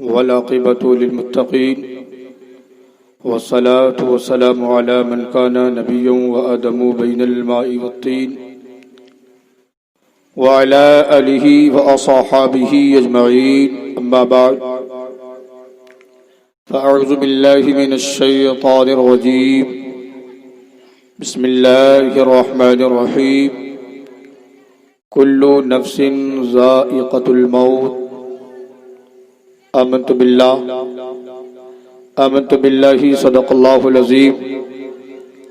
والعاقبة للمتقين والصلاة والسلام على من كان نبيا وآدم بين الماء والطين وعلى آله وأصحابه أجمعين أما بعد فأعوذ بالله من الشيطان الرجيم بسم الله الرحمن الرحيم كل نفس ذائقة الموت آمنت بالله صدق الله العظيم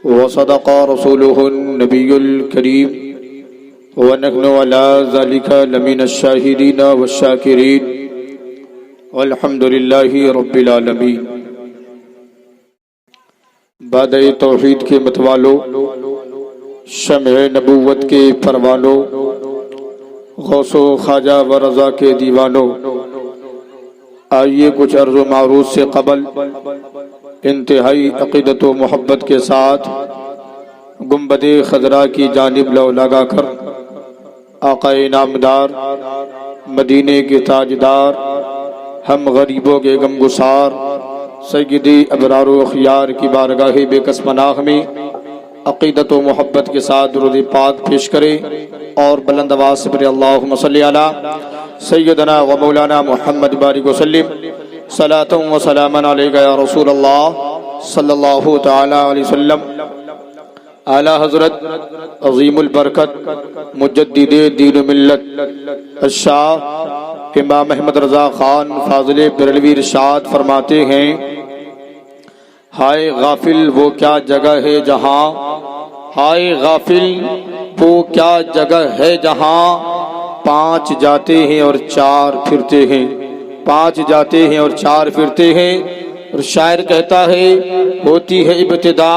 وصدق رسوله النبي الكريم ونحن على ذلك لمن الشاهدين والشاكرين والحمد لله رب العالمين۔ بعد توحید کے متوالو، شمع نبوت کے پروانو، غوث و خواجہ و رضا کے دیوانو، آئیے کچھ عرض و معروض سے قبل انتہائی عقیدت و محبت کے ساتھ گنبد خضرا کی جانب لو لگا کر آقا نامدار، مدینے کے تاجدار، ہم غریبوں کے غمگسار سیدی ابرار و اخیار کی بارگاہ بے کس پناہ میں عقیدت و محبت کے ساتھ درود پاک پیش کرے اور بلند آواز سے پڑھے اللہم صلی علی سیدنا و مولانا محمد بارک وسلم صلاۃ و سلاما علیک یا رسول اللہ صلی اللہ تعالی علیہ وسلم۔ اعلی حضرت عظیم البرکت مجدد دین و ملت الشاہ امام احمد رضا خان فاضل بریلوی ارشاد فرماتے ہیں، ہائے غافل وہ کیا جگہ ہے جہاں، ہائے غافل وہ کیا جگہ ہے جہاں 5 جاتے ہیں اور 4 پھرتے ہیں، 5 جاتے ہیں اور 4 پھرتے ہیں۔ اور شاعر کہتا ہے، ہوتی ہے ابتدا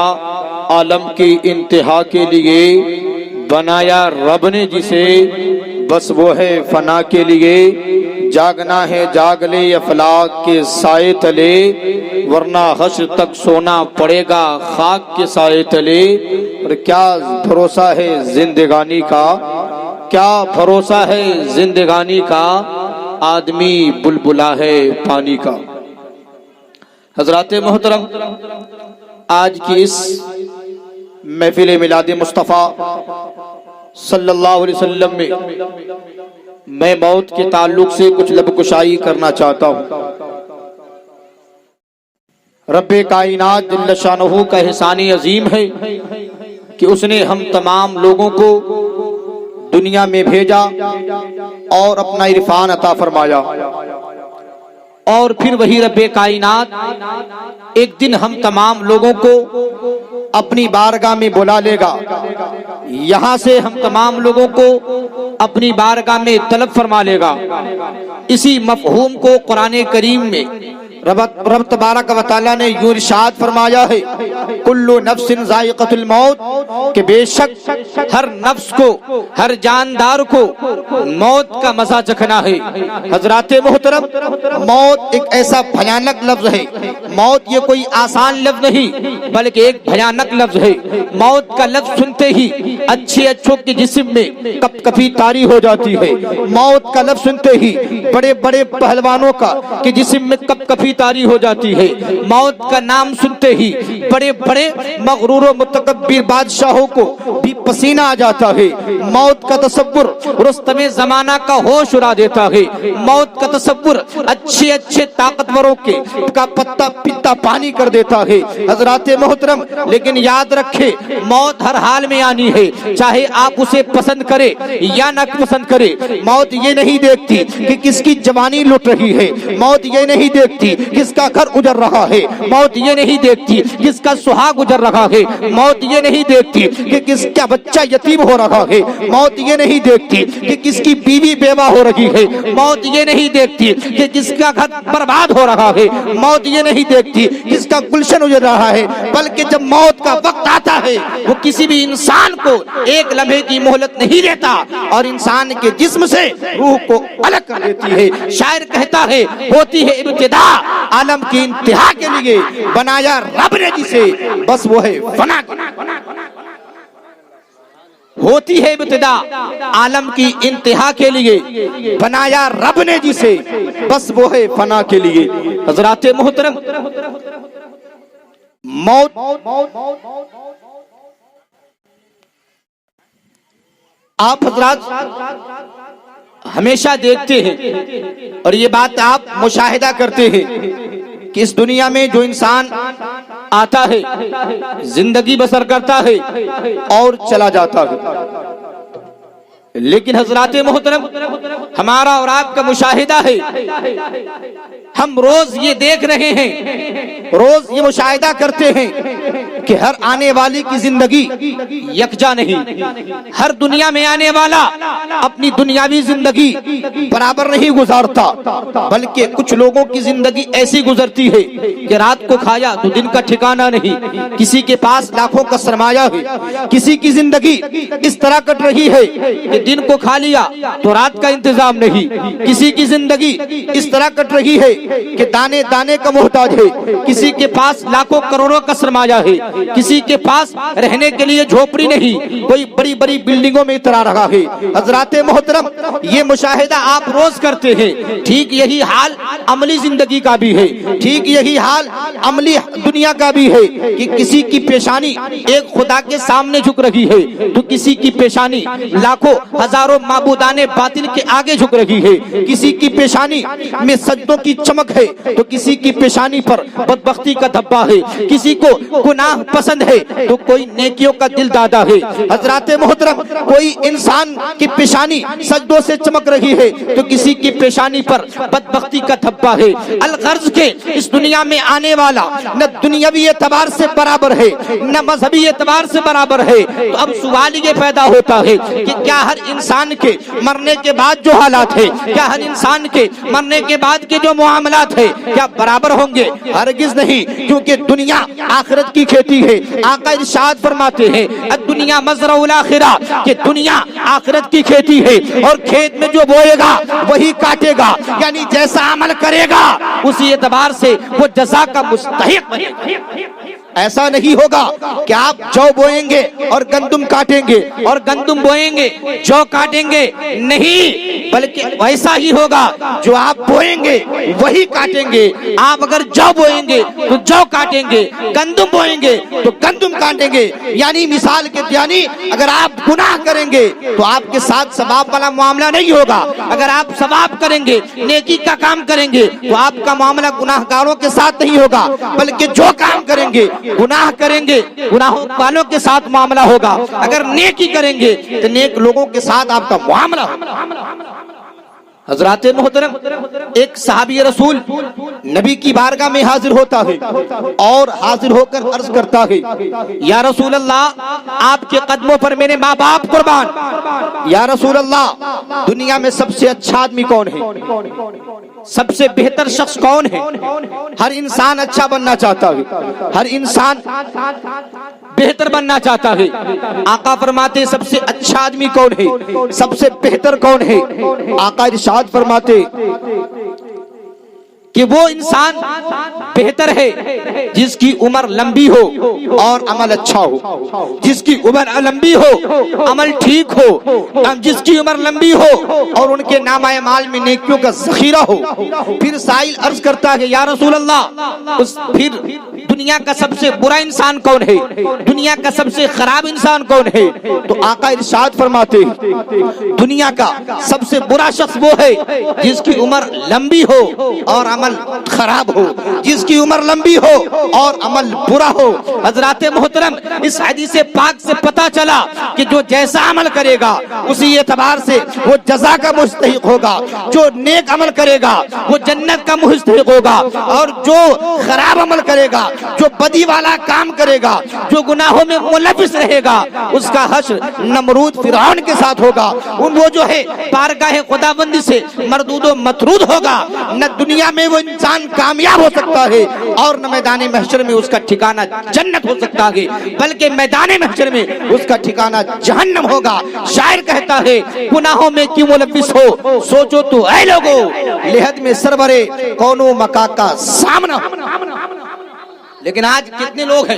عالم کی انتہا کے لیے، بنایا رب نے جسے بس وہ ہے فنا کے لیے، جاگنا ہے جاگ لے افلاک کے سائے تلے، ورنہ حشر تک سونا پڑے گا خاک کے سائے تلے۔ اور کیا بھروسہ ہے زندگانی کا، کیا بھروسہ ہے زندگانی کا، آدمی بلبلا ہے پانی کا۔ حضرات محترم، آج کی اس محفل میلاد مصطفیٰ صلی اللہ علیہ وسلم میں موت کے تعلق سے کچھ لب کشائی کرنا چاہتا ہوں۔ رب کائنات جل شانہ کا احسان عظیم ہے کہ اس نے ہم تمام لوگوں کو دنیا میں بھیجا اور اپنا عرفان عطا فرمایا، اور پھر وہی رب کائنات ایک دن ہم تمام لوگوں کو اپنی بارگاہ میں بلا لے گا، یہاں سے ہم تمام لوگوں کو اپنی بارگاہ میں طلب فرما لے گا۔ اسی مفہوم کو قرآن کریم میں رب تبارک و تعالیٰ نے یوں ارشاد فرمایا ہے، کل نفس ذائقۃ الموت، کہ بے شک ہر نفس کو، ہر جاندار کو موت کا مزہ چکھنا ہے۔ حضرات محترم، موت ایک ایسا بھیانک لفظ ہے، موت یہ کوئی آسان لفظ نہیں بلکہ ایک بھیانک لفظ ہے۔ موت کا لفظ سنتے ہی اچھے اچھوں کے جسم میں کپ کپی طاری ہو جاتی ہے۔ موت کا لفظ سنتے ہی بڑے بڑے پہلوانوں کا کہ جسم میں کپ کپی طاری ہو جاتی ہے۔ موت کا نام سنتے ہی بڑے بڑے مغرور و متکبر بادشاہوں کو بھی پسینہ آ جاتا ہے۔ موت کا تصور رستم زمانہ کا ہوش اڑا دیتا ہے۔ موت کا تصور اچھے اچھے طاقتوروں کے کا پتا پتا پانی کر دیتا ہے۔ حضرات محترم، لیکن یاد رکھے موت ہر حال میں آنی ہے، چاہے آپ اسے پسند کرے یا نہ پسند کرے۔ موت یہ نہیں دیکھتی کہ کس کی جوانی لٹ رہی ہے، موت یہ نہیں دیکھتی کس کا گھر اجڑ رہا ہے، موت یہ نہیں دیکھتی کس کا سہاگ اجڑ رہا ہے، موت یہ نہیں دیکھتی کہ کس کا بچہ یتیم ہو رہا ہے، موت یہ نہیں دیکھتی کہ کس کی بیوی بیوہ ہو رہی ہے، موت یہ نہیں دیکھتی کہ کس کا گھر برباد ہو رہا ہے، موت یہ نہیں دیکھتی کس کا گلشن اجڑ رہا ہے، بلکہ جب موت کا وقت آتا ہے وہ کسی بھی انسان کو ایک لمحے کی مہلت نہیں دیتا اور انسان کے جسم سے روح کو الگ کر دیتی ہے۔ شاعر کہتا ہے، ہوتی ہے ابتدا عالم کی انتہا کے لیے، بنایا رب نے جسے بس وہ ہے فنا۔ ہوتی ہے ابتدا عالم کی انتہا کے لیے، بنایا رب نے جسے بس وہ ہے فنا کے لیے۔ حضرات محترم، موت آپ حضرات ہمیشہ دیکھتے ہیں اور یہ بات آپ مشاہدہ کرتے ہیں کہ اس دنیا میں جو انسان آتا ہے، زندگی بسر کرتا ہے اور چلا جاتا ہے، لیکن حضرات محترم ہمارا اور آپ کا مشاہدہ ہے، ہم روز یہ دیکھ رہے ہیں، روز یہ مشاہدہ کرتے ہیں کہ ہر آنے والی کی زندگی یکجا نہیں، ہر دنیا میں آنے والا اپنی دنیاوی زندگی برابر نہیں گزارتا، بلکہ کچھ لوگوں کی زندگی ایسی گزرتی ہے کہ رات کو کھایا تو دن کا ٹھکانہ نہیں، کسی کے پاس لاکھوں کا سرمایہ ہے، کسی کی زندگی اس طرح کٹ رہی ہے کہ دن کو کھا لیا تو رات کا انتظام نہیں، کسی کی زندگی اس طرح کٹ رہی ہے کہ دانے دانے کا محتاج ہے، کسی کے پاس لاکھوں کروڑوں کا سرمایہ ہے، کسی کے پاس رہنے کے لیے جھوپڑی نہیں، کوئی بڑی بڑی بلڈنگوں میں اترا رہا ہے۔ حضرات محترم، یہ مشاہدہ آپ روز کرتے ہیں، ٹھیک یہی حال عملی زندگی کا بھی ہے، ٹھیک یہی حال عملی دنیا کا بھی ہے کہ کسی کی پیشانی ایک خدا کے سامنے جھک رہی ہے تو کسی کی پیشانی لاکھوں ہزاروں معبودان باطل کے آگے جھک رہی ہے، کسی کی پیشانی میں سجدوں کی چمک ہے تو کسی کی پیشانی پر بدبختی کا دھبا ہے، کسی کو گناہ پسند ہے تو کوئی نیکیوں کا دل دادا ہے۔ حضرات محترم، کوئی انسان کی پیشانی سجدوں سے چمک رہی ہے تو کسی کی پیشانی پر بدبختی کا دھبا ہے۔ الغرض کے اس دنیا میں آنے والا نہ دنیاوی اعتبار سے برابر ہے نہ مذہبی اعتبار سے برابر ہے، تو اب سوال یہ پیدا ہوتا ہے کہ کیا ہر انسان کے مرنے کے بعد جو حالات ہیں، کیا ہر انسان کے مرنے کے بعد کے جو معاملات ہیں کیا برابر ہوں گے؟ ہرگز نہیں، کیونکہ دنیا آخرت کی کھیتی ہے۔ آقا ارشاد فرماتے ہیں الدنیا مزرع الاخرہ، کہ دنیا آخرت کی کھیتی ہے اور کھیت میں جو بوئے گا وہی کاٹے گا، یعنی جیسا عمل کرے گا اسی اعتبار سے وہ جزا کا مستحق بنے گا۔ ایسا نہیں ہوگا کہ آپ جو بوئیں گے اور گندم کاٹیں گے اور گندم بوئیں گے جو کاٹیں گے، نہیں، بلکہ ویسا ہی ہوگا جو آپ بوئیں گے وہی کاٹیں گے۔ آپ اگر جو بوئیں گے تو جو کاٹیں گے، گندم بوئیں گے تو گندم کاٹیں گے۔ یعنی مثال کے یعنی اگر آپ گناہ کریں گے تو آپ کے ساتھ ثواب والا معاملہ نہیں ہوگا، اگر آپ ثواب کریں گے، نیکی کا کام کریں گے تو آپ کا معاملہ گناہ گاروں کے ساتھ نہیں ہوگا، بلکہ جو کام کریں گے، گناہ کریں گے، گناہوں والوں کے ساتھ معاملہ ہوگا، اگر نیکی کریں گے تو نیک لوگوں کے ساتھ آپ کا معاملہ ہوگا۔ حضرات محترم، ایک صحابی رسول نبی کی بارگاہ میں حاضر ہوتا ہے اور حاضر ہو کر عرض کرتا ہے یا رسول اللہ، آپ کے قدموں پر میرے ماں باپ قربان۔ یا رسول اللہ، دنیا میں سب سے اچھا آدمی کون ہے؟ سب سے بہتر شخص کون ہے؟ ہر انسان اچھا بننا چاہتا ہے، ہر انسان بہتر بننا چاہتا ہے۔ آقا فرماتے ہیں سب سے اچھا آدمی کون ہے، سب سے بہتر کون ہے؟ آقا ارشاد فرماتے کہ وہ انسان بہتر ہے جس کی عمر لمبی ہو اور عمل اچھا ہو، جس کی عمر لمبی ہو عمل ٹھیک ہو، جس کی عمر لمبی ہو اور ان کے نامہ اعمال میں نیکیوں کا ذخیرہ ہو۔ پھر سائل عرض کرتا ہے یا رسول اللہ، پھر دنیا کا سب سے برا انسان کون ہے، دنیا کا سب سے خراب انسان کون ہے؟ تو آقا ارشاد فرماتے دنیا کا سب سے برا شخص وہ ہے جس کی عمر لمبی ہو اور عمل خراب ہو، جس کی عمر لمبی ہو اور عمل برا ہو۔ حضرات محترم، اس حدیث پاک سے پتا چلا کہ جو جیسا عمل کرے گا اسی اعتبار سے وہ جزا کا مستحق ہوگا، جو نیک عمل کرے گا وہ جنت کا مستحق ہوگا، اور جو خراب عمل کرے گا، جو بدی والا کام کرے گا، جو گناہوں میں ملوث رہے گا، اس کا حشر نمرود فرعون کے ساتھ ہوگا۔ وہ جو ہے بارگاہ خداوندی سے مردود و مطرود ہوگا۔ نہ دنیا میں وہ انسان کامیاب ہو سکتا ہے اور نہ میدان محشر میں اس کا ٹھکانہ جنت ہو سکتا ہے، بلکہ میدان محشر میں اس کا ٹھکانہ جہنم ہوگا۔ شاعر کہتا ہے گناہوں میں کیوں ملوث ہو، سوچو تو اے لوگو، لحد میں سرورے کونو مکا کا سامنا۔ لیکن آج کتنے لوگ ہیں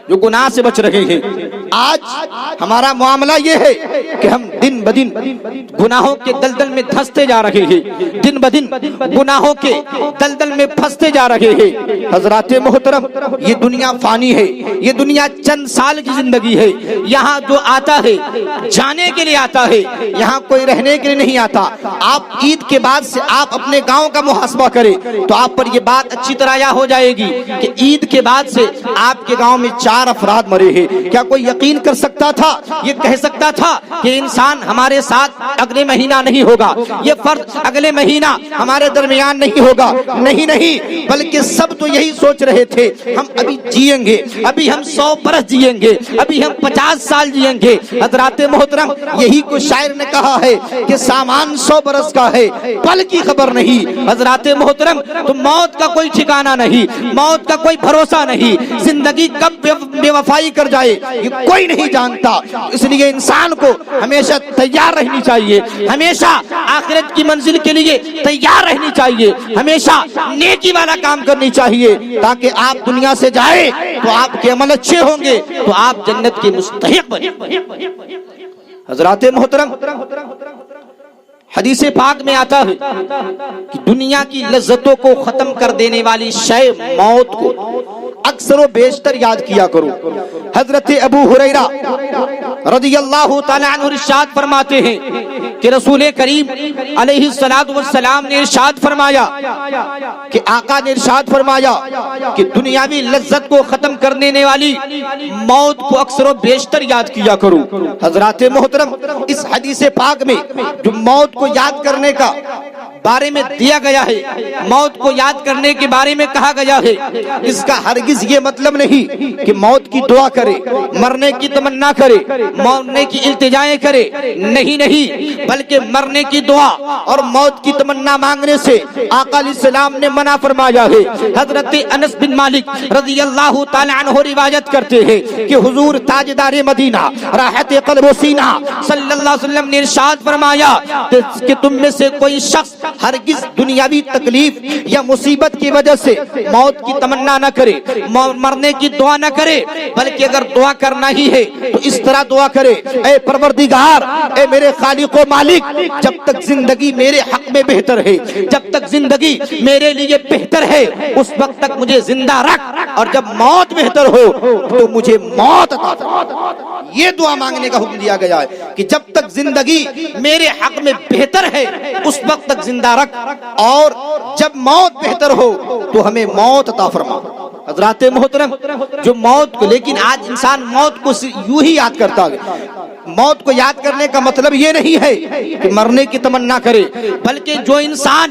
جو گناہ سے بچ رہے ہیں، آج ہمارا معاملہ یہ ہے کہ ہم دن بدن گناہوں کے دلدل میں دھنستے جا رہے ہیں، دن بدن گناہوں کے دلدل میں پھنستے جا رہے ہیں۔ حضرات محترم، یہ دنیا فانی ہے، یہ دنیا چند سال کی زندگی ہے۔ یہاں جو آتا ہے جانے کے لیے آتا ہے، یہاں کوئی رہنے کے لیے نہیں آتا۔ آپ عید کے بعد سے آپ اپنے گاؤں کا محاسبہ کریں تو آپ پر یہ بات اچھی طرح یاد ہو جائے گی کہ عید کے بعد سے آپ کے گاؤں میں 4 افراد مرے ہیں۔ کیا کوئی یقین کر سکتا تھا، یہ کہہ سکتا تھا کہ انسان ہمارے ساتھ اگلے مہینہ نہیں ہوگا، یہ فرد اگلے مہینہ ہمارے درمیان نہیں ہوگا؟ نہیں نہیں، بلکہ سب تو یہی سوچ رہے تھے ہم ابھی جیئیں گے، ابھی ہم 100 برس جیئیں گے، ابھی ہم 50 سال جیئیں گے۔ حضرات محترم، یہی کو شاعر نے کہا ہے کہ سامان 100 برس کا ہے، پل کی خبر نہیں۔ حضرات محترم، تو موت کا کوئی ٹھکانہ نہیں، موت کا کوئی بھروسہ نہیں، زندگی کب بے وفائی کر جائے یہ کوئی نہیں جانتا۔ اس لیے انسان کو ہمیشہ تیار رہنی چاہیے، ہمیشہ آخرت کی منزل کے لیے تیار رہنی چاہیے، ہمیشہ نیکی والا کام کرنی چاہیے، تاکہ آپ دنیا سے جائیں تو آپ کے عمل اچھے ہوں گے تو آپ جنت کے مستحق بنیں۔ حضرات محترم، حدیث پاک میں آتا ہے کہ دنیا کی لذتوں کو ختم کر دینے والی شے موت کو اکثر و بیشتر یاد کیا کرو۔ حضرت ابو ہریرہ رضی اللہ تعالیٰ عنہ ارشاد فرماتے ہیں کہ رسول کریم علیہ السلام نے ارشاد فرمایا کہ آقا نے ارشاد فرمایا کہ دنیاوی لذت کو ختم کر دینے والی موت کو اکثر و بیشتر یاد کیا کرو۔ حضرات محترم، اس حدیث پاک میں جو موت کو یاد کرنے کا بارے میں دیا گیا ہے، موت کو یاد کرنے کے بارے میں کہا گیا ہے، اس کا ہرگز یہ مطلب نہیں کہ موت کی دعا کرے، مرنے کی تمنا کرے، مرنے کی التجائیں کرے، نہیں نہیں، بلکہ مرنے کی دعا اور موت کی تمنا مانگنے سے آقا علیہ السلام نے منع فرمایا ہے۔ حضرت انس بن مالک رضی اللہ تعالی عنہ روایت کرتے ہیں کہ حضور تاجدار مدینہ راحت قلب و سینہ صلی اللہ علیہ وسلم نے ارشاد فرمایا کہ تم میں سے کوئی شخص ہرگز دنیاوی تکلیف یا مصیبت کی وجہ سے موت کی تمنا نہ کرے، مرنے کی دعا نہ کرے، بلکہ اگر دعا کرنا ہی ہے تو اس طرح دعا کرے: اے پروردگار، اے میرے خالق و مالک، جب تک زندگی میرے حق میں بہتر ہے، جب تک زندگی میرے لیے بہتر ہے اس وقت تک مجھے زندہ رکھ، اور جب موت بہتر ہو تو مجھے موت عطا فرما۔ یہ دعا مانگنے کا حکم دیا گیا ہے کہ جب تک زندگی میرے حق میں بہتر ہے اس وقت تک زندہ رکھ، اور جب موت بہتر ہو تو ہمیں موت عطا فرما۔ حضرات محترم، جو موت کو، لیکن آج انسان موت کو یوں ہی یاد کرتا ہے۔ موت کو یاد کرنے کا مطلب یہ نہیں ہے کہ مرنے کی تمنا کرے، بلکہ جو انسان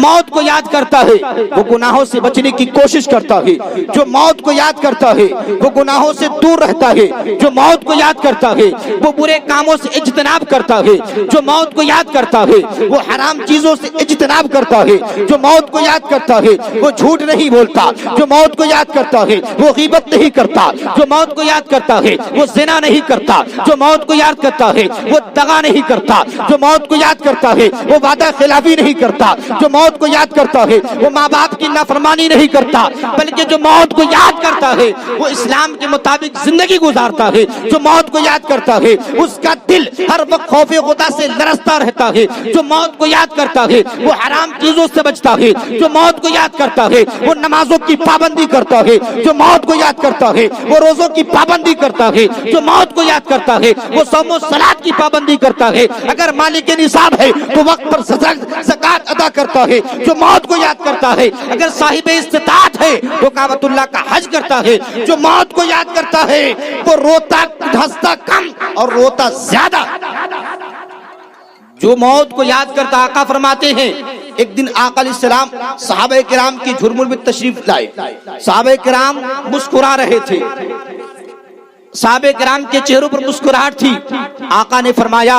موت کو یاد کرتا ہے وہ گناہوں سے بچنے کی کوشش کرتا ہے، جو موت کو یاد کرتا ہے وہ گناہوں سے دور رہتا ہے، جو موت کو یاد کرتا ہے وہ برے کاموں سے اجتناب کرتا ہے، جو موت کو یاد کرتا ہے وہ حرام چیزوں سے اجتناب کرتا ہے، جو موت کو یاد کرتا ہے وہ جھوٹ نہیں بولتا، جو موت کو یاد کرتا ہے وہ غیبت نہیں کرتا، جو موت کو یاد کرتا ہے وہ زنا نہیں کرتا، جو موت کو یاد کرتا ہے وہ دغا نہیں کرتا، جو موت کو یاد کرتا ہے وہ وعدہ خلافی نہیں کرتا، جو موت کو یاد کرتا ہے وہ ماں باپ کی نافرمانی نہیں کرتا، بلکہ جو موت کو یاد کرتا ہے وہ اسلام کے مطابق زندگی گزارتا ہے، جو موت کو یاد کرتا ہے اس کا دل ہر وقت خوف خدا سے لرزتا رہتا ہے، جو موت کو یاد کرتا ہے وہ حرام چیزوں سے بچتا ہے، جو موت کو یاد کرتا ہے وہ نمازوں کی پابندی کرتا ہے، جو موت کو یاد کرتا ہے وہ روزوں کی پابندی کرتا ہے، جو موت کو یاد کرتا ہے وہ صوم و صلات کی پابندی کرتا ہے، اگر مالک نصاب ہے تو وقت پر زکات ادا کرتا ہے، جو موت کو یاد کرتا ہے اگر صاحب استطاعت ہے وہ کعبۃ اللہ کا حج کرتا ہے، جو موت کو یاد کرتا ہے وہ روتا ہنستا کم اور روتا زیادہ۔ جو موت کو یاد کرتا، آقا فرماتے ہیں ایک دن آقا علیہ السلام صحابہ کرام کی جھرمل میں تشریف لائے، صحابہ کرام مسکرا رہے تھے، صحابہ کرام کے چہروں پر مسکراہٹ تھی۔ آقا نے فرمایا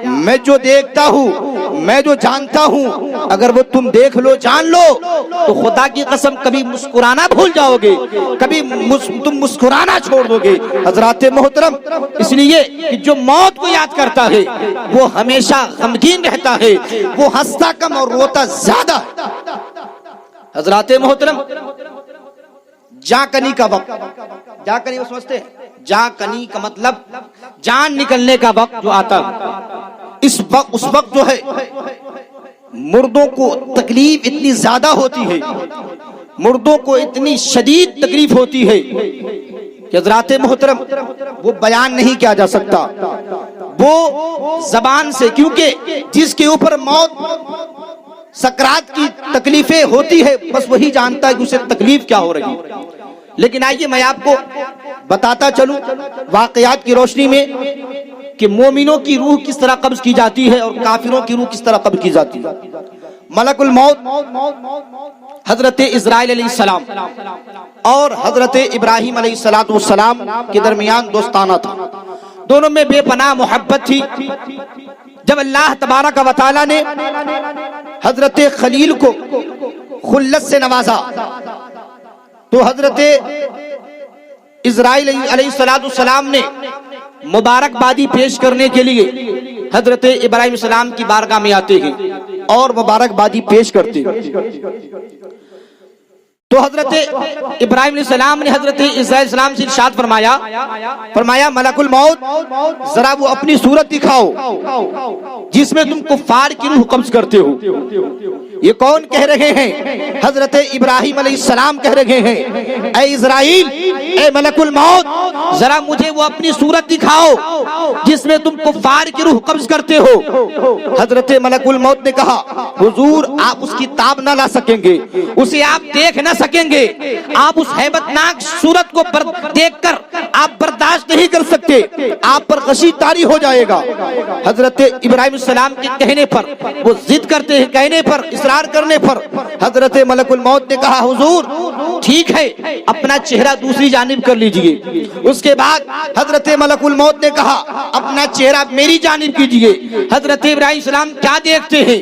میں جو دیکھتا ہوں، میں جو جانتا ہوں، اگر وہ تم دیکھ لو، جان لو تو خدا کی قسم کبھی مسکرانا بھول جاؤ گے، کبھی تم مسکرانا چھوڑ دو گے۔ حضرات محترم، اس لیے کہ جو موت کو یاد کرتا ہے وہ ہمیشہ غمگین رہتا ہے، وہ ہنستا کم اور روتا زیادہ۔ حضرات محترم، جاں کنی کا وقت، جاں کنی سمجھتے ہیں؟ جاں کنی کا مطلب جان نکلنے کا وقت جو آتا ہے، اس وقت جو ہے مردوں کو تکلیف اتنی زیادہ ہوتی ہے، مردوں کو اتنی شدید تکلیف ہوتی ہے کہ حضرات محترم وہ بیان نہیں کیا جا سکتا وہ زبان سے، کیونکہ جس کے اوپر موت سکرات کی تکلیفیں ہوتی ہے بس وہی جانتا ہے کہ اسے تکلیف کیا ہو رہی ہے۔ لیکن آئیے میں آپ کو بتاتا چلوں واقعات کی روشنی میں کہ مومنوں کی روح کس طرح قبض کی جاتی ہے اور کافروں کی روح کس طرح قبض کی جاتی ہے۔ ملک الموت حضرت اسرائیل علیہ السلام اور حضرت ابراہیم علیہ السلام کے درمیان دوستانہ تھا، دونوں میں بے پناہ محبت تھی۔ جب اللہ تبارک و تعالی نے حضرت خلیل کو خلت سے نوازا تو حضرت اسرائیل علیہ السلام نے مبارکبادی پیش کرنے کے لیے حضرت ابراہیم السلام کی بارگاہ میں آتے ہیں اور مبارکبادی پیش کرتے ہیں۔ تو حضرت ابراہیم علیہ السلام نے حضرت اسرائیل علیہ السلام سے ارشاد فرمایا ملک الموت ذرا وہ اپنی صورت دکھاؤ جس میں تم کفار کی روح قبض کرتے ہو۔ یہ کون کہہ رہے ہیں؟ حضرت ابراہیم علیہ السلام کہہ رہے ہیں اے اسرائیل، اے ملک الموت ذرا مجھے وہ اپنی صورت دکھاؤ جس میں تم کفار کی روح قبض کرتے ہو۔ حضرت ملک الموت نے کہا حضور آپ اس کی تاب نہ لا سکیں گے، اسے آپ دیکھ نہ سکیں گے، آپ اس ہیبت ناک صورت کو دیکھ کر آپ برداشت نہیں کر سکتے، آپ پر غشی طاری ہو جائے گا۔ حضرت ابراہیم السلام کے کہنے پر، وہ ضد کرتے ہیں کہنے پر، اصرار کرنے پر حضرت ملک الموت نے کہا حضور ٹھیک ہے اپنا چہرہ دوسری جانب کر لیجئے۔ اس کے بعد حضرت ملک الموت نے کہا اپنا چہرہ میری جانب کیجئے۔ حضرت ابراہیم السلام کیا دیکھتے ہیں؟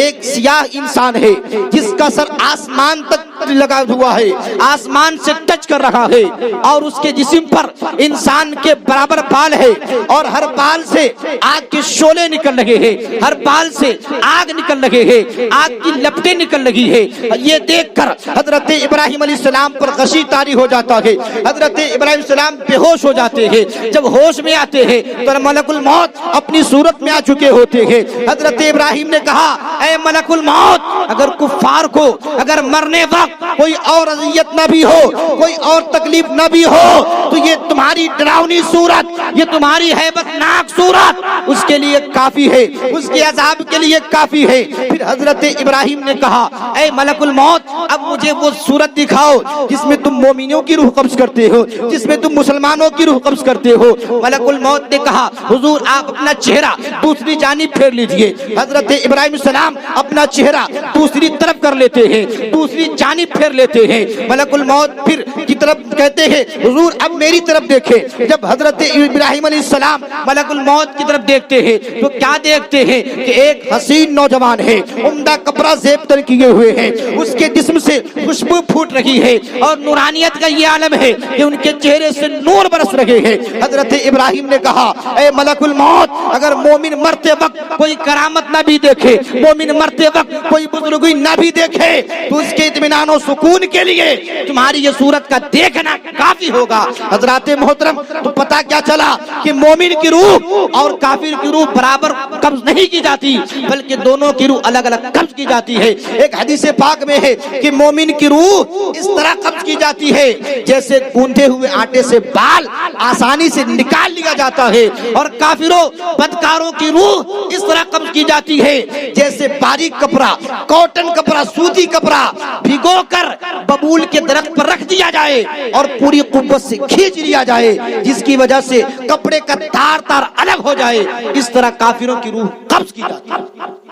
ایک سیاہ انسان ہے جس کا سر آسمان تک لگا ہوا ہے، آسمان سے ٹچ کر رہا ہے، اور اس کے جسم پر انسان کے برابر بال ہے، اور ہر بال سے آگ کے شعلے نکل رہے ہیں، ہر بال سے آگ نکل رہے ہیں، آگ کی لپٹیں نکل رہی ہے۔ یہ دیکھ کر حضرت ابراہیم علیہ السلام پر غشی طاری ہو جاتا ہے، حضرت ابراہیم السلام بے ہوش ہو جاتے ہیں۔ جب ہوش میں آتے ہیں تو ملک الموت اپنی صورت میں آ چکے ہوتے ہیں۔ حضرت ابراہیم نے کہا اے ملک الموت اگر کفار کو اگر مرنے وقت کوئی اور اذیت نہ بھی ہو، کوئی اور تکلیف نہ بھی ہو تو یہ تمہاری ڈراؤنی صورت، یہ تمہاری ہیبت ناک صورت اس کے لیے کافی ہے، اس کے عذاب کے لیے کافی ہے۔ پھر حضرت ابراہیم نے کہا اے ملک الموت اب مجھے وہ صورت دکھاؤ جس میں تم مومنوں کی روح قبض کرتے ہو، جس میں تم مسلمانوں کی روح قبض کرتے ہو۔ ملک الموت نے کہا حضور آپ اپنا چہرہ دوسری جانب پھیر لیجئے۔ حضرت ابراہیم السلام اپنا چہرہ دوسری طرف کر لیتے ہیں، دوسری جانب پھیر لیتے ہیں۔ ملک الموت پھر کی طرف کہتے ہیں حضور اب میری طرف دیکھیں۔ جب حضرت ابراہیم علیہ السلام ملک الموت کی طرف دیکھتے ہیں تو کیا دیکھتے ہیں کہ ایک حسین نوجوان ہے، عمدہ کپڑا زیب تن کیے ہوئے ہیں، اس کے جسم سے خوشبو پھوٹ رہی ہے، اور نورانیت کا یہ عالم ہے کہ ان کے چہرے سے نور برس رہے ہیں۔ حضرت ابراہیم نے کہا اے ملک الموت اگر مومن مرتے وقت کوئی کرامت نہ بھی دیکھے، مومن مرتے وقت کوئی بزرگی نہ بھی دیکھے تو اس کے اطمینان و سکون کے لیے تمہاری یہ صورت کا دیکھنا کافی ہوگا۔ حضرات محترم تو پتہ کیا چلا کہ مومن کی روح اور کافر کی روح برابر قبض نہیں کی جاتی بلکہ دونوں کی روح الگ الگ قبض کی جاتی ہے۔ ایک حدیث پاک میں ہے کہ مومن کی روح اس طرح قبض کی جاتی ہے جیسے گوندھے ہوئے آٹے سے بال آسانی سے نکال لیا جاتا ہے، اور کافروں بدکاروں کی روح اس طرح قبض کی جاتی ہے جیسے باریک کپڑا، کاٹن کپڑا، سوتی کپڑا بھگو کر ببول کے درخت پر رکھ دیا جائے اور پوری قوت سے کھینچ لیا جائے جس کی وجہ سے کپڑے کا تار تار الگ ہو جائے، اس طرح کافروں کی روح قبض کی جاتی ہے۔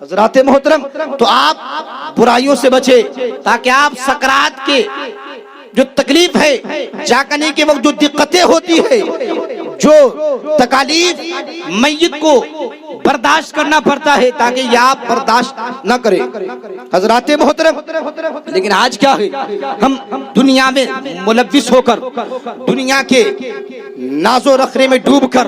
حضرات محترم تو آپ برائیوں سے بچے تاکہ آپ سکرات کے جو تکلیف ہے، جاگنے کے وقت جو دقتیں ہوتی ہے، جو تکالیف میت کو برداشت کرنا پڑتا ہے تاکہ یہ آپ برداشت نہ کریں۔ حضرات محترم لیکن آج کیا ہے، ہم دنیا میں ملوث ہو کر، دنیا کے ناز و نخرے میں ڈوب کر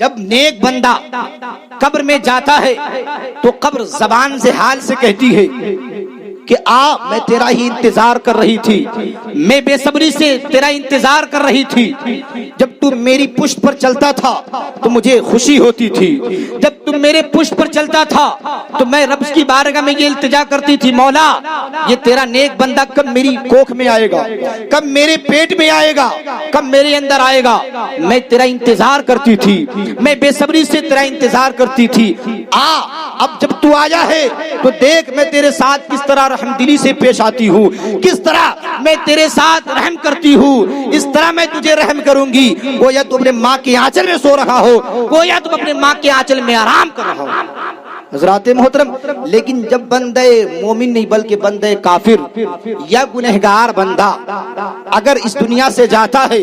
جب نیک بندہ قبر میں جاتا ہے تو قبر زبان سے حال سے کہتی ہے کہ میں تیرا ہی انتظار کر رہی تھی، میں بے صبری سے تیرا انتظار کر رہی تھی، جب تو میری پشت پر چلتا تھا تو مجھے خوشی ہوتی تھی، جب تم میرے پشت پر چلتا تھا تو میں رب کی بارگاہ میں یہ التجا کرتی تھی، مولا یہ تیرا نیک بندہ کب میری کوکھ میں آئے گا، کب میرے پیٹ میں آئے گا، کب میرے اندر آئے گا، میں تیرا انتظار کرتی تھی، میں بے صبری سے تیرا انتظار کرتی تھی، اب جب تو آیا ہے تو دیکھ میں تیرے ساتھ کس طرح رحم دلی سے پیش آتی ہوں، کس طرح میں تیرے ساتھ رحم کرتی ہوں، اس طرح میں تجھے رحم کروں گی، گویا تم اپنے ماں کے آنچل میں سو رہا ہو، گویا تم اپنے ماں کے آنچل میں آرام کر رہا ہو۔ حضرات محترم، لیکن جب بندہ مومن نہیں بلکہ بندہ کافر یا گنہگار بندہ اگر اس دنیا سے جاتا ہے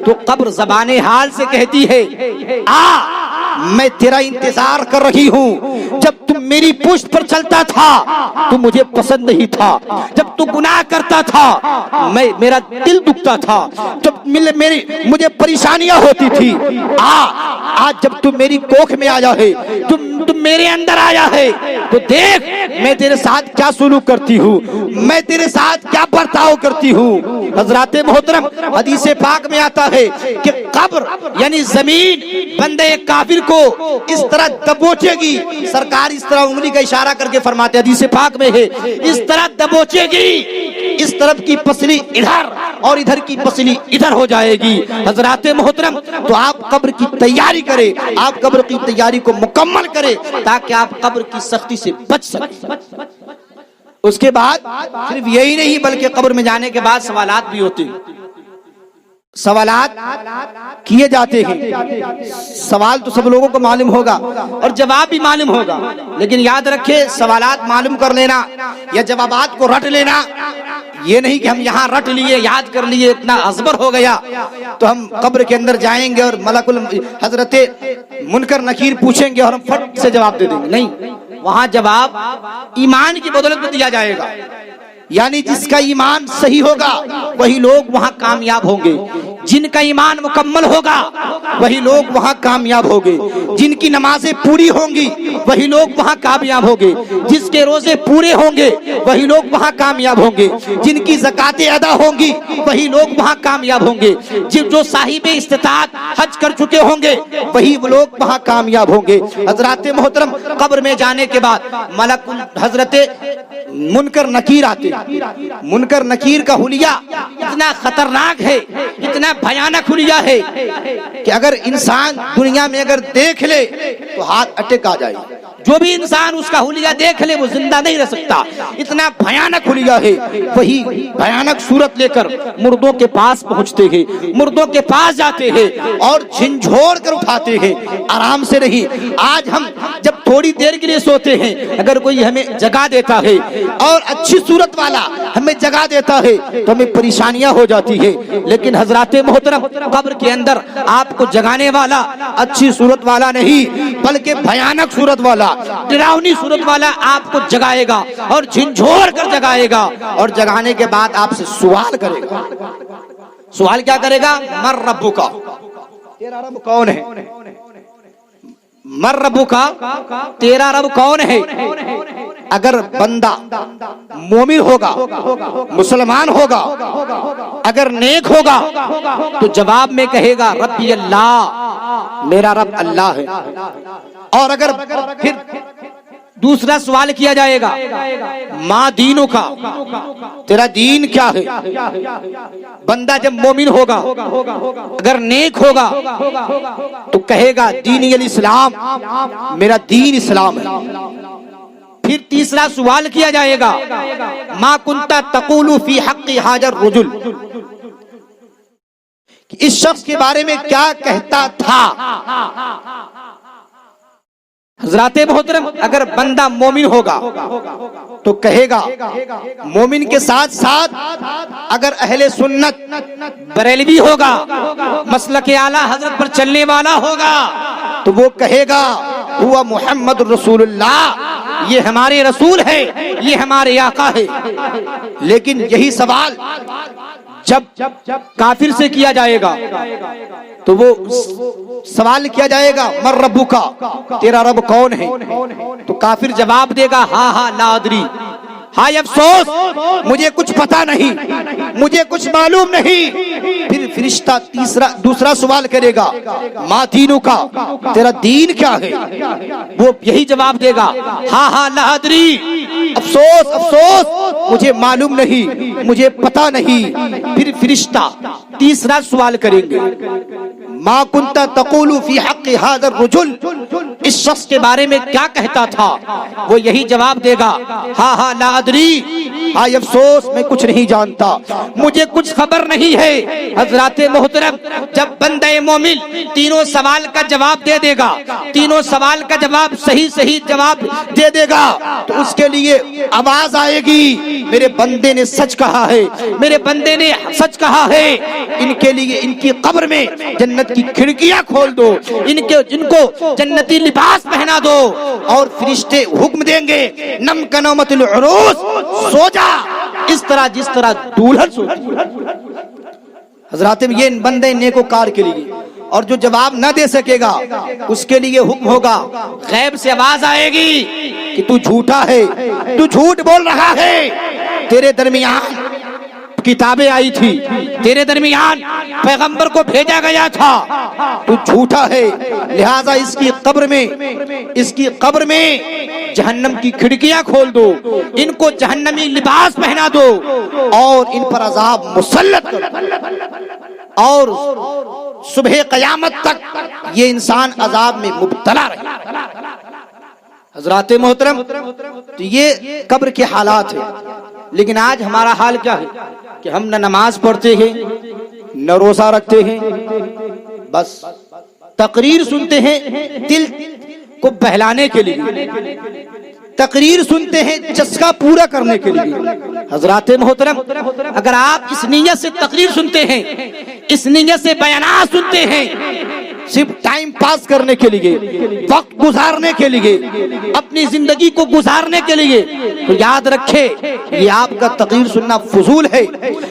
تو قبر زبان حال سے کہتی ہے میں تیرا انتظار کر رہی ہوں، جب تم میری پشت پر چلتا تھا تو مجھے پسند نہیں تھا، جب تو گناہ کرتا تھا میرا دل دکھتا تھا، جب مجھے پریشانیاں ہوتی تھی، آج جب تم میری کوکھ میں آیا ہے، تم میرے اندر آیا ہے تو دیکھ میں تیرے ساتھ کیا سلوک کرتی ہوں، میں تیرے ساتھ کیا برتاؤ کرتی ہوں۔ حضرات محترم، حدیث پاک میں آتا ہے کہ قبر یعنی زمین بندے کافر کو اس طرح دبوچے گی، سرکار اس طرح انگلی کا اشارہ کر کے فرماتے، حدیث پاک میں ہے، اس طرح دبوچے گی، اس طرف کی پسلی ادھر اور ادھر کی پسلی ادھر ہو جائے گی۔ حضرات محترم، تو آپ قبر کی تیاری کریں، آپ قبر کی تیاری کو مکمل کریں تاکہ آپ قبر کی سختی سے بچ سکیں۔ اس کے بعد صرف یہی نہیں بلکہ قبر میں جانے کے بعد سوالات بھی ہوتے ہیں، سوالات کیے جاتے ہیں، سوال تو سب لوگوں کو معلوم ہوگا اور جواب بھی معلوم ہوگا، لیکن یاد رکھے سوالات معلوم کر لینا یا جوابات کو رٹ لینا یہ نہیں کہ ہم یہاں رٹ لیے یاد کر لیے اتنا ازبر ہو گیا تو ہم قبر کے اندر جائیں گے اور ملک حضرت منکر نکیر پوچھیں گے اور ہم فٹ سے جواب دے دیں گے، نہیں، وہاں جواب ایمان کی بدولت میں دیا جائے گا، یعنی جس کا ایمان صحیح ہوگا وہی لوگ وہاں کامیاب ہوں گے، جن کا ایمان مکمل ہوگا وہی لوگ وہاں کامیاب ہوں گے، جن کی نمازیں پوری ہوں گی وہی لوگ وہاں کامیاب ہوں گے، جس کے روزے پورے ہوں گے وہی لوگ وہاں کامیاب ہوں گے، جن کی زکاتیں ادا ہوں گی وہی لوگ وہاں کامیاب ہوں گے، جو صاحب استطاعت حج کر چکے ہوں گے وہی لوگ وہاں کامیاب ہوں گے۔ حضرات محترم، قبر میں جانے کے بعد ملک حضرت منکر نکیر آتے، منکر نکیر کا حلیہ اتنا خطرناک ہے، اتنا بھیانک حلیہ ہے کہ اگر انسان دنیا میں اگر دیکھ لے تو ہاتھ اٹک آ جائے، جو بھی انسان اس کا حلیہ دیکھ لے وہ زندہ نہیں رہ سکتا، اتنا بھیانک حلیہ ہے۔ وہی بھیانک صورت لے کر مردوں کے پاس پہنچتے ہیں، مردوں کے پاس جاتے ہیں اور جھنجھوڑ کر اٹھاتے ہیں، آرام سے نہیں۔ آج ہم جب تھوڑی دیر کے لیے سوتے ہیں اگر کوئی ہمیں جگا دیتا ہے اور اچھی صورت والا ہمیں جگا دیتا ہے تو ہمیں پریشانیاں ہو جاتی ہے، لیکن حضرات محترم قبر کے اندر آپ کو جگانے والا اچھی صورت والا نہیں بلکہ بھیانک صورت والا، ڈراؤنی صورت والا آپ کو جگائے گا اور جھنجھوڑ کر جگائے گا اور جگانے کے بعد آپ سے سوال کرے گا۔ سوال کیا کرے گا؟ من ربک، تیرا رب کون ہے؟ من ربک، تیرا رب کون ہے؟ اگر بندہ مومن ہوگا، مسلمان ہوگا، اگر نیک ہوگا تو جواب میں کہے گا ربی اللہ، میرا رب اللہ ہے۔ اور اگر پھر دوسرا سوال کیا جائے گا ما دینو کا، تیرا دین کیا ہے؟ بندہ جب مومن ہوگا اگر نیک ہوگا تو کہے گا دینی الاسلام، میرا دین اسلام ہے۔ پھر تیسرا سوال کیا جائے گا ما کنت تقول فی حق حاضر الرجل، اس شخص کے بارے میں کیا کہتا تھا؟ حضرات محترم، اگر بندہ مومن ہوگا تو کہے گا، مومن کے ساتھ ساتھ اگر اہل سنت بریلوی ہوگا، مسلک اعلیٰ حضرت پر چلنے والا ہوگا تو وہ کہے گا ہوا محمد رسول اللہ، یہ ہمارے رسول ہے، یہ ہمارے آقا ہے۔ لیکن یہی سوال جب کافر سے کیا جائے گا تو وہ سوال کیا جائے گا من ربک، تیرا رب کون ہے؟ تو کافر جواب دے گا ہاں ہاں لا ادری، ہائے افسوس مجھے کچھ پتا نہیں، مجھے کچھ معلوم نہیں۔ پھر فرشتہ دوسرا سوال کرے گا ما دینک، تیرا دین کیا ہے؟ وہ یہی جواب دے گا ہاں ہاں لا ادری، افسوس افسوس مجھے معلوم نہیں، مجھے پتا نہیں۔ پھر فرشتہ تیسرا سوال کریں گے ما کنت تقول فی حق هذا الرجل، اس شخص کے بارے میں کیا کہتا تھا؟ وہ یہی جواب دے گا ہاں ہاں لا ادری، ہائے افسوس میں کچھ نہیں جانتا، مجھے کچھ خبر نہیں ہے۔ حضرات محترم، جب بندہ مومن تینوں سوال کا جواب دے دے گا، تینوں سوال کا جواب صحیح جواب دے دے گا، تو اس کے لیے آواز آئے گی میرے بندے نے سچ کہا ہے، میرے بندے نے سچ کہا ہے۔ ان کے لیے ان کی قبر میں جنت کی کھڑکیاں کھول دو، ان کو جنتی لباس پہنا دو، اور فرشتے حکم دیں گے نم کنومت العروس، سو جا اس طرح جس طرح دولہن سوتی ہے۔ حضرات یہ بندے نیکوکار کے لیے، اور جو جواب نہ دے سکے گا اس کے لیے حکم ہوگا، غیب سے آواز آئے گی کہ تو جھوٹا ہے، تو جھوٹ بول رہا ہے، تیرے درمیان کتابیں آئی تھی، تیرے درمیان پیغمبر کو بھیجا گیا تھا، تو جھوٹا ہے، لہذا اس کی قبر میں جہنم کی کھڑکیاں کھول دو، ان کو جہنمی لباس پہنا دو، اور ان پر عذاب مسلط کرو، اور صبح قیامت تک یہ انسان عذاب میں مبتلا رہے۔ حضرات محترم، تو یہ قبر کے حالات ہیں، لیکن آج ہمارا حال کیا ہے کہ ہم نہ نماز پڑھتے ہیں نہ روزہ رکھتے ہیں، بس تقریر سنتے ہیں دل کو بہلانے کے لیے، تقریر سنتے ہیں چسکا پورا کرنے کے لیے۔ حضرات محترم، اگر آپ اس نیت سے تقریر سنتے ہیں، اس نیت سے بیانات سنتے ہیں صرف ٹائم پاس کرنے کے لیے، وقت گزارنے کے لیے، اپنی زندگی کو گزارنے کے لیے، تو یاد رکھے یہ آپ کا تقریر سننا فضول ہے،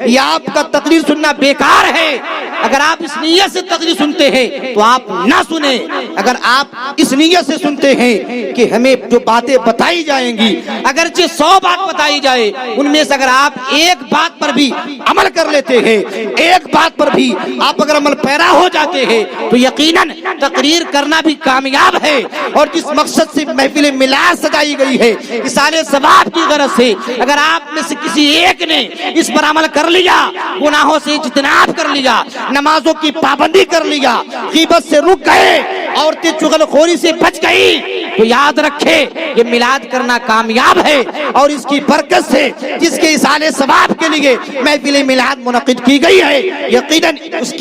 یہ آپ کا تقریر سننا بیکار ہے۔ اگر آپ اس نیت سے تقریر سنتے ہیں تو آپ نہ سنیں، اگر آپ اس نیت سے سنتے ہیں کہ ہمیں جو باتیں بتائی جائیں گی، اگرچہ 100 بات بتائی جائے ان میں سے اگر آپ ایک بات پر بھی عمل کر لیتے ہیں، ایک بات پر بھی آپ اگر عمل پیرا ہو جاتے ہیں، تو یقیناً تقریر کرنا بھی کامیاب ہے۔ اور جس مقصد سے محفل میلاد سجائی گئی ہے، اصال ثواب کی غرض سے، اگر آپ میں سے کسی ایک نے اس پر عمل کر لیا، گناہوں سے اجتناب کر لیا، نمازوں کی پابندی کر لیا، غیبت سے رک گئے، عورتیں چغل خوری سے بچ گئی، تو یاد رکھے یہ میلاد کرنا کامیاب ہے۔ اور اس کی برکت سے جس کے اصال ثواب کے لیے محفل میلاد منعقد کی گئی ہے، یقیناً اس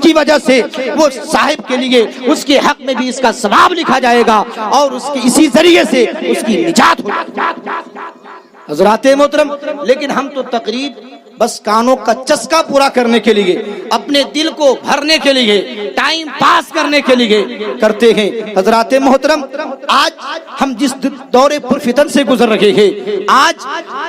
کی وجہ سے وہ صاحب کے لیے اس کے حق میں بھی اس کا ثواب لکھا جائے گا، اور اس کے اسی ذریعے سے اس کی نجات ہو جائے گی۔ حضرات محترم، لیکن ہم تو تقریر بس کانوں کا چسکا پورا کرنے کے لیے، اپنے دل کو بھرنے کے لیے، ٹائم پاس کرنے کے لیے کرتے ہیں۔ حضرات محترم، آج ہم جس دور پرفتن سے گزر رہے ہیں، آج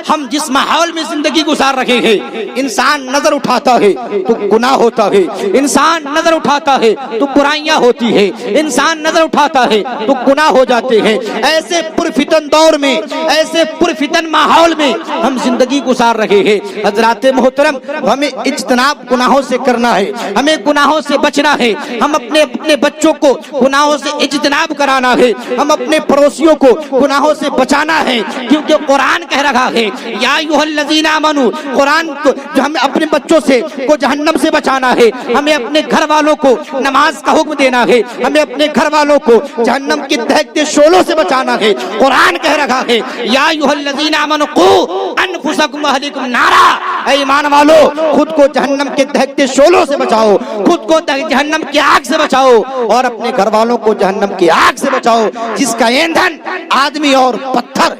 ہم جس ماحول میں زندگی گزار رہے ہیں، انسان نظر اٹھاتا ہے تو گناہ ہوتا ہے، انسان نظر اٹھاتا ہے تو برائیاں ہوتی ہے، انسان نظر اٹھاتا ہے تو گناہ ہو جاتے ہیں۔ ایسے پرفتن دور میں، ایسے پرفتن ماحول میں ہم زندگی گزار رہے ہیں۔ حضرات محترم، ہمیں اجتناب گناہوں سے کرنا ہے، ہمیں گناہوں سے بچنا ہے، ہم اپنے بچوں کو گناہوں سے اجتناب کرانا ہے، ہم اپنے پڑوسیوں کو گناہوں سے بچانا ہے، کیونکہ قرآن کہہ رہا ہے یا ایھا الذین آمنوا، قرآن جو ہمیں اپنے بچوں سے کو جہنم سے بچانا ہے، ہمیں اپنے گھر والوں کو نماز کا حکم دینا ہے، ہمیں اپنے گھر والوں کو جہنم کے دہکتے شعلوں سے بچانا ہے۔ قرآن کہہ رہا ہے یا ایھا الذین آمنوا قوا انفسکم واہلیکم نارا، اے ایمان والو خود کو جہنم کے دہکتے شعلوں سے بچاؤ، خود کو جہنم کی آگ سے بچاؤ، اور اپنے گھر والوں کو جہنم کی آگ سے بچاؤ جس کا ایندھن آدمی اور پتھر۔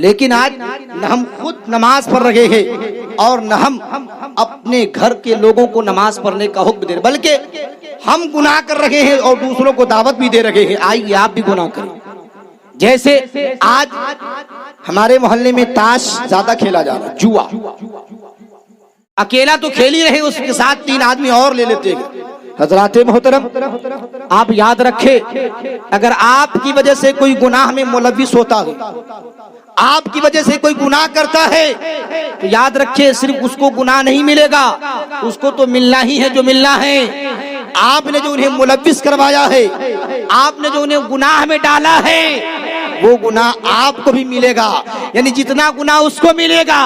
لیکن آج نہ ہم خود نماز پڑھ رہے ہیں اور نہ ہم اپنے گھر کے لوگوں کو نماز پڑھنے کا حکم دے رہے، بلکہ ہم گناہ کر رہے ہیں اور دوسروں کو دعوت بھی دے رہے ہیں آئیے آپ بھی گناہ کریں۔ جیسے آج ہمارے محلے میں تاش زیادہ کھیلا جا رہا ہے، جوا۔ اکیلا تو کھیل ہی رہے، اس کے ساتھ 3 آدمی اور لے لیتے ہیں۔ حضرات محترم، آپ یاد رکھیں، اگر آپ کی وجہ سے کوئی گناہ میں ملوث ہوتا ہے، آپ کی وجہ سے کوئی گناہ کرتا ہے، تو یاد رکھیں صرف اس کو گناہ نہیں ملے گا، اس کو تو ملنا ہی ہے جو ملنا ہے۔ آپ نے جو انہیں ملوث کروایا ہے، آپ نے جو انہیں گناہ میں ڈالا ہے، وہ گناہ آپ کو بھی ملے گا۔ یعنی جتنا گناہ اس کو ملے گا،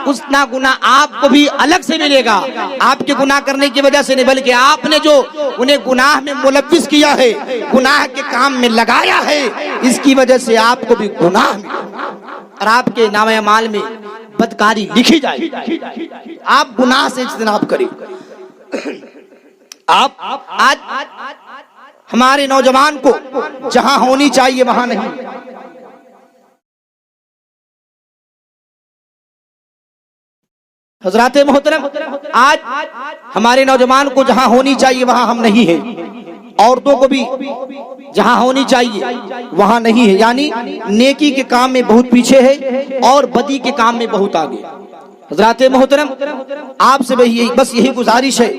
اتنا گناہ آپ کو بھی الگ سے ملے گا۔ آپ کے گناہ کرنے کی وجہ سے نہیں، بلکہ آپ نے جو انہیں گناہ میں ملوث کیا ہے، گناہ کے کام میں لگایا ہے، اس کی وجہ سے آپ کو بھی گناہ ملے گا اور آپ کے نامہ اعمال میں بدکاری لکھی جائے گی۔ آپ گناہ سے اجتناب کریں۔ آپ آج ہمارے نوجوان کو جہاں ہونی چاہیے وہاں نہیں، حضرات محترم، آج ہمارے نوجوان کو جہاں ہونی چاہیے وہاں ہم نہیں ہیں، عورتوں کو بھی جہاں ہونی چاہیے وہاں نہیں ہے، یعنی نیکی کے کام میں بہت پیچھے ہے اور بدی کے کام میں بہت آگے۔ حضرات محترم، آپ سے بس یہی گزارش ہے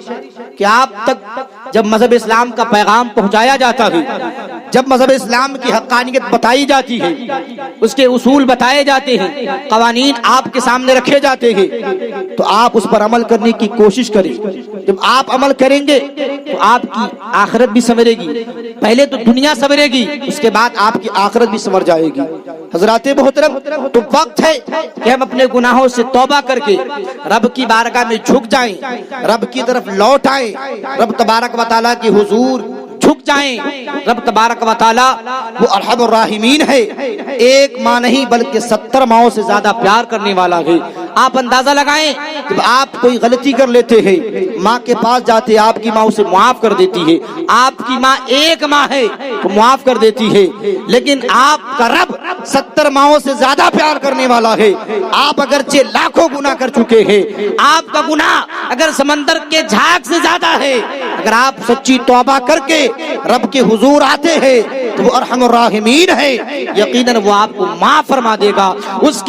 کہ آپ تک جب مذہب اسلام کا پیغام پہنچایا جاتا ہے، جب مذہب اسلام کی حقانیت بتائی جاتی ہے، اس کے اصول بتائے جاتے ہیں، قوانین آپ کے سامنے رکھے جاتے ہیں، تو آپ اس پر عمل کرنے کی کوشش کریں۔ جب آپ عمل کریں گے تو آپ کی آخرت بھی سنورے گی، پہلے تو دنیا سنورے گی، اس کے بعد آپ کی آخرت بھی سنور جائے گی۔ حضرات محترم، تو وقت ہے کہ ہم اپنے گناہوں سے توبہ کر کے رب کی بارگاہ میں جھک جائیں، رب کی طرف لوٹ آئیں، رب تبارک و تعالیٰ کے حضور جھک جائیں۔ رب تبارک و تعالیٰ وہ ارحم الراحمین ہے، ایک ماں نہیں بلکہ 70 ماؤں سے زیادہ پیار کرنے والا ہے۔ آپ اندازہ لگائیں، جب آپ کوئی غلطی کر لیتے ہیں، ماں کے پاس جاتے، آپ کی ماں اسے معاف کر دیتی ہے۔ آپ کی ماں ایک ماں ہے تو معاف کر دیتی ہے، لیکن آپ کا رب 70 ماؤں سے زیادہ پیار کرنے والا ہے۔ آپ اگرچہ لاکھوں گناہ کر چکے ہیں، آپ کا گناہ اگر سمندر کے جھاگ سے زیادہ ہے، اگر آپ سچی توبہ کر کے رب کے حضور آتے ہیں تو وہ ارحم الراحمین ہے، یقیناً وہ آپ کو معاف فرما دے گا۔ اس